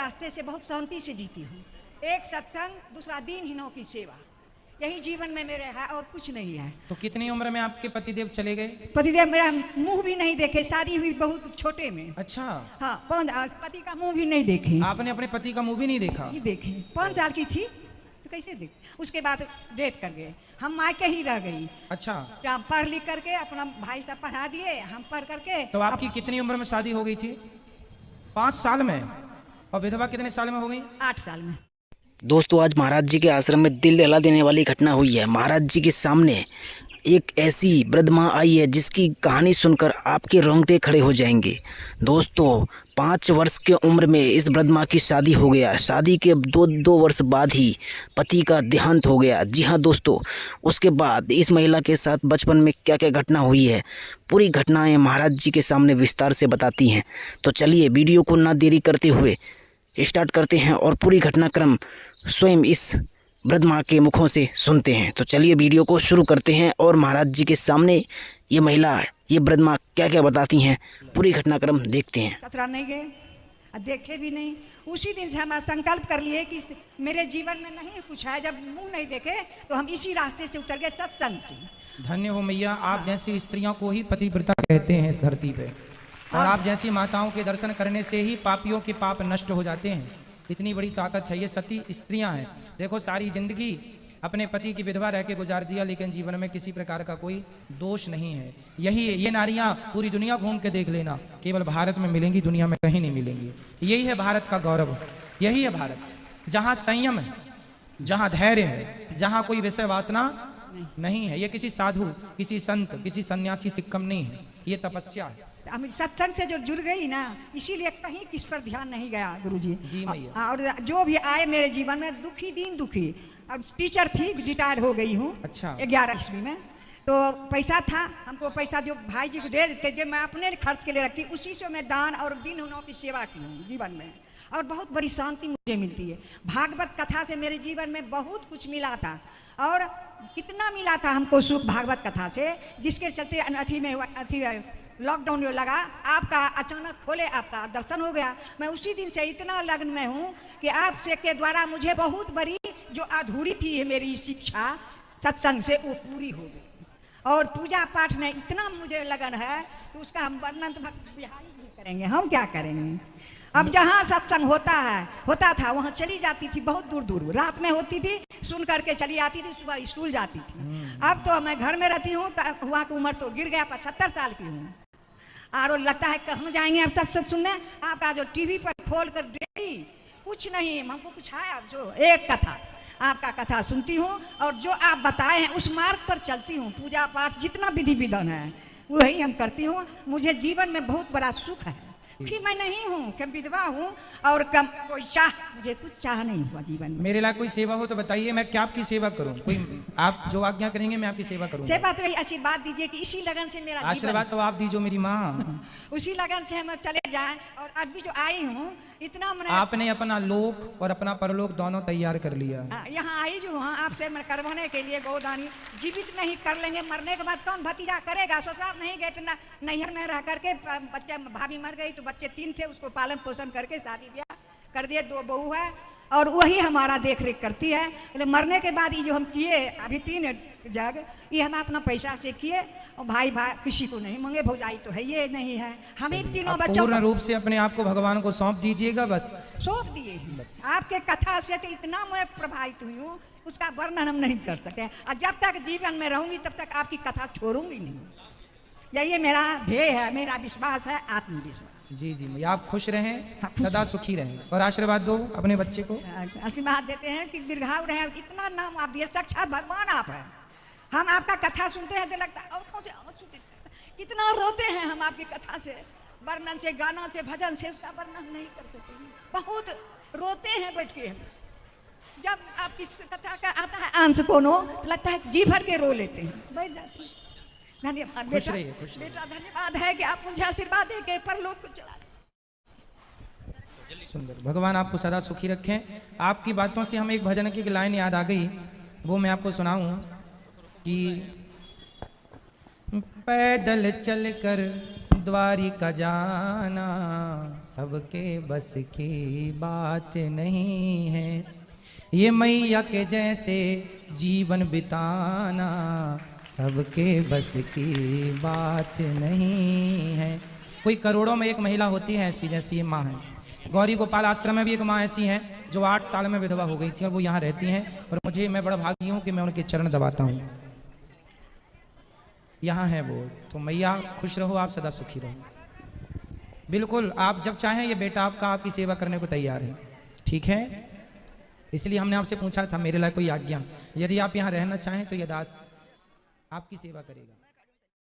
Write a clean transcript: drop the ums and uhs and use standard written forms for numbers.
रास्ते से बहुत शांति से जीती हूँ। एक सत्संग, दूसरा दीनहीनों की सेवा, यही जीवन में मेरे है और कुछ नहीं है। तो कितनी उम्र में आपके पतिदेव चले गए? पतिदेव मेरा मुंह भी नहीं देखे, शादी हुई बहुत छोटे में। अच्छा। हाँ, पति का मुंह भी नहीं देखे। आपने अपने पति का मुंह भी नहीं देखा? नहीं देखे, 5 साल की थी तो कैसे देख। उसके बाद डेथ कर गए, हम मायके ही रह गई। अच्छा। पढ़ लिख करके अपना भाई सब पढ़ा दिए, हम पढ़ करके। तो आपकी कितनी उम्र में शादी हो गई थी? 5 साल में। और विधवा कितने साल में हो गई? 8 साल में। दोस्तों, आज महाराज जी के आश्रम में दिल दहला देने वाली घटना हुई है। महाराज जी के सामने एक ऐसी वृद्ध माँ आई है जिसकी कहानी सुनकर आपके रोंगटे खड़े हो जाएंगे। दोस्तों, 5 वर्ष की उम्र में इस वृद्ध माँ की शादी हो गया। शादी के दो वर्ष बाद ही पति का देहांत हो गया। जी हाँ दोस्तों, उसके बाद इस महिला के साथ बचपन में क्या क्या घटना हुई है, पूरी घटनाएं महाराज जी के सामने विस्तार से बताती हैं। तो चलिए वीडियो को ना देरी करते हुए स्टार्ट करते हैं और पूरी घटनाक्रम स्वयं इस वृद्ध माँ के मुखों से सुनते हैं। तो चलिए वीडियो को शुरू करते हैं और महाराज जी के सामने ये महिला, ये वृद्ध माँ क्या क्या बताती हैं, पूरी घटनाक्रम देखते हैं। ससुराल नहीं गए, देखे भी नहीं। उसी दिन से हम संकल्प कर लिए कि मेरे जीवन में नहीं कुछ है। जब मुंह नहीं देखे तो हम इसी रास्ते से उतर गए, सत्संग से। धन्य हो मैया, आप जैसी स्त्रियों को ही पतिव्रता कहते हैं इस धरती पे। और आप जैसी माताओं के दर्शन करने से ही पापियों के पाप नष्ट हो जाते हैं। इतनी बड़ी ताकत है, ये सती स्त्रियां हैं। देखो, सारी जिंदगी अपने पति की विधवा रह के गुजार दिया, लेकिन जीवन में किसी प्रकार का कोई दोष नहीं है। ये नारियां पूरी दुनिया घूम के देख लेना, केवल भारत में मिलेंगी, दुनिया में कहीं नहीं मिलेंगी। यही है भारत का गौरव, यही है भारत, जहाँ संयम है, जहाँ धैर्य है, जहाँ कोई विषय वासना नहीं है। ये किसी साधु, किसी संत, किसी सन्यासी सिक्कम नहीं है, ये तपस्या है। हम सत्संग से जो जुड़ गई ना, इसीलिए कहीं किस पर ध्यान नहीं गया गुरुजी। जी मैया। और जो भी आए मेरे जीवन में दुखी, दिन दुखी। अब टीचर थी, रिटायर हो गई हूँ। अच्छा। 11 ईस्वी में तो पैसा था, हमको पैसा जो भाई जी को दे देते, जो मैं अपने खर्च के लिए रखती, उसी से मैं दान और दीनहीनों की सेवा की हूँ जीवन में। और बहुत बड़ी शांति मुझे मिलती है। भागवत कथा से मेरे जीवन में बहुत कुछ मिला था, और कितना मिला था हमको सुख भागवत कथा से, जिसके चलते अथी लॉकडाउन जो लगा, आपका अचानक खोले, आपका दर्शन हो गया। मैं उसी दिन से इतना लगन में हूँ कि आपसे के द्वारा मुझे बहुत बड़ी जो अधूरी थी मेरी शिक्षा सत्संग से, वो पूरी हो गई। और पूजा पाठ में इतना मुझे लगन है कि उसका हम वर्णन तो भक्त बिहारी भी करेंगे, हम क्या करेंगे। अब जहाँ सत्संग होता था वहाँ चली जाती थी, बहुत दूर दूर रात में होती थी, सुन करके चली आती थी, सुबह स्कूल जाती थी। अब तो मैं घर में रहती हूँ, वहाँ की उम्र तो गिर गया, 75 साल की हूँ। और लगता है कहाँ जाएंगे अब सत्संग सुनने। आपका जो टीवी पर खोल कर डेली कुछ नहीं, हमको कुछ है अब जो एक कथा, आपका कथा सुनती हूँ और जो आप बताए हैं उस मार्ग पर चलती हूँ। पूजा पाठ जितना विधि विधान है वही हम करती हूँ। मुझे जीवन में बहुत बड़ा सुख है कि मैं नहीं हूँ, कि विधवा हूँ और कम कोई चाह, मुझे कुछ चाह नहीं हुआ जीवन में। मेरे लिए कोई सेवा हो तो बताइए, मैं क्या आपकी सेवा करूं? कोई आप जो आज्ञा करेंगे मैं आपकी सेवा करूंगा। सेवा तो आशीर्वाद दीजिए कि इसी लगन से मेरा आशीर्वाद तो आप दीजिए मेरी माँ, उसी लगन से हम चले जाएं। और अभी जो आई हूँ इतना मैंने, आपने अपना लोक और अपना परलोक दोनों तैयार कर लिया। यहाँ आई जो हाँ आपसे मैं करवाने के लिए गोदानी। जीवित नहीं कर लेंगे, मरने के बाद कौन भतीजा करेगा। ससुराल नहीं गए तो नैहर में रह करके, बच्चे भाभी मर गई तो बच्चे 3 थे, उसको पालन पोषण करके शादी ब्याह कर दिए, 2 बहू है और वही हमारा देख रेख करती है। मरने के बाद ये जो हम किए अभी 3 जग, ये हम अपना पैसा से किए और भाई किसी को नहीं मांगे, भौजाई तो है ये नहीं है, हम ही तीनों बच्चों पूर्ण रूप से अपने आप को भगवान को सौंप दीजिएगा, बस सौंप दिए। आपके कथा से तो इतना मैं प्रभावित हुई हूँ, उसका वर्णन हम नहीं कर सकते। और जब तक जीवन में रहूंगी तब तक आपकी कथा छोड़ूंगी नहीं। यही मेरा ध्येय है, मेरा विश्वास है, आत्मविश्वास। जी जी मैया, आप खुश रहें, सदा सुखी रहें। और आशीर्वाद दो अपने बच्चे को। आशीर्वाद देते हैं कि दीर्घायु रहे। इतना नाम आप दिए, साक्षात भगवान आप हैं। हम आपका कथा सुनते हैं तो लगता है आंखों से आंसू गिरते हैं। कितना रोते हैं हम आपकी कथा से, वर्णन से, गाना से, भजन से उसका वर्णन नहीं कर सकते। बहुत रोते हैं बैठ के। जब आपकी कथा का आता है अंश कोनो, लगता है जी भर के रो लेते हैं, बैठ जाते हैं। धन्यवाद बेटा, बेटा धन्यवाद है कि आप मुझे आशीर्वाद दे के परलोक को चला। सुंदर, भगवान आपको सदा सुखी रखें। आपकी बातों से हमें एक भजन की लाइन याद आ गई, वो मैं आपको सुनाऊं कि पैदल चलकर द्वारिका जाना सबके बस की बात नहीं है, ये मैया के जैसे जीवन बिताना सबके बस की बात नहीं है। कोई करोड़ों में एक महिला होती है ऐसी, जैसी ये माँ है। गौरी गोपाल आश्रम में भी एक माँ ऐसी हैं जो 8 साल में विधवा हो गई थी और वो यहाँ रहती हैं, और मैं बड़ा भागी हूँ कि मैं उनके चरण दबाता हूँ। यहाँ है वो। तो मैया खुश रहो, आप सदा सुखी रहो। बिल्कुल, आप जब चाहें ये बेटा आपका आपकी सेवा करने को तैयार है, ठीक है। इसलिए हमने आपसे पूछा था मेरे लिए कोई आज्ञा, यदि आप यहाँ रहना चाहें तो ये दास आपकी सेवा करेगा।